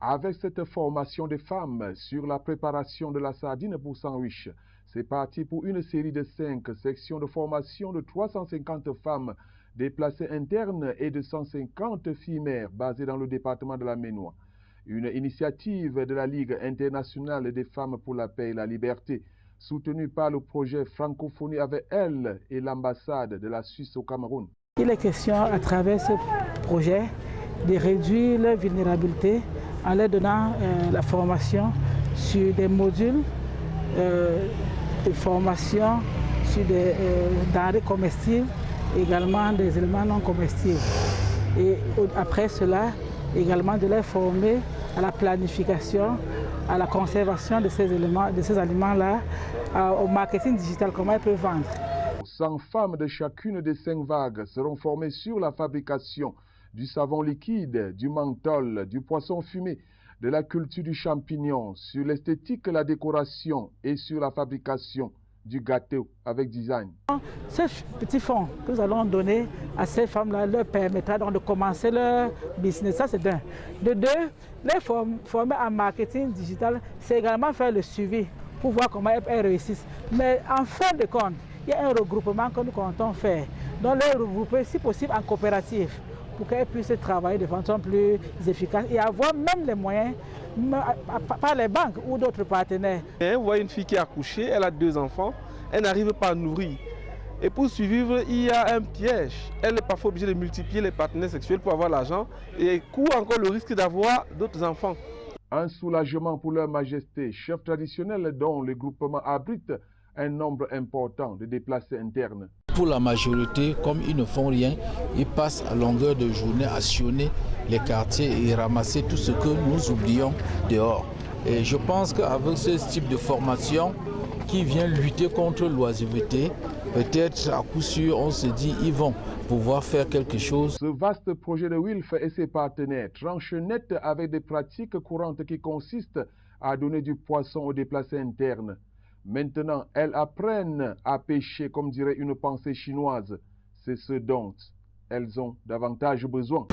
Avec cette formation des femmes sur la préparation de la sardine pour sandwich, c'est parti pour une série de 5 sections de formation de 350 femmes déplacées internes et de 150 filles mères basées dans le département de la Ménois. Une initiative de la Ligue internationale des femmes pour la paix et la liberté, soutenue par le projet Francophonie avec elle et l'ambassade de la Suisse au Cameroun. Il est question à travers ce projet de réduire leur vulnérabilité en leur donnant la formation sur des modules de formation sur des denrées comestibles, également des éléments non comestibles. Et après cela, également de les former à la planification, à la conservation de ces éléments, de ces aliments-là, au marketing digital, comment ils peuvent vendre. 100 femmes de chacune des 5 vagues seront formées sur la fabrication du savon liquide, du menthol, du poisson fumé, de la culture du champignon, sur l'esthétique, la décoration et sur la fabrication du gâteau avec design. Ce petit fonds que nous allons donner à ces femmes-là leur permettra donc de commencer leur business. Ça, c'est d'un. De deux, les former en marketing digital, c'est également faire le suivi pour voir comment elles réussissent. Mais en fin de compte, il y a un regroupement que nous comptons faire. Donc, les regrouper, si possible, en coopérative, pour qu'elles puissent travailler de façon plus efficace et avoir même les moyens par les banques ou d'autres partenaires. On voit une fille qui a accouché, elle a 2 enfants, elle n'arrive pas à nourrir. Et pour survivre, il y a un piège. Elle est parfois obligée de multiplier les partenaires sexuels pour avoir l'argent et court encore le risque d'avoir d'autres enfants. Un soulagement pour leur majesté, chef traditionnel dont le groupement abrite un nombre important de déplacés internes. Pour la majorité, comme ils ne font rien, ils passent à longueur de journée à sillonner les quartiers et ramasser tout ce que nous oublions dehors. Et je pense qu'avec ce type de formation qui vient lutter contre l'oisiveté, peut-être à coup sûr, on se dit ils vont pouvoir faire quelque chose. Ce vaste projet de Wilf et ses partenaires tranche net avec des pratiques courantes qui consistent à donner du poisson aux déplacés internes. Maintenant, elles apprennent à pêcher, comme dirait une pensée chinoise. C'est ce dont elles ont davantage besoin.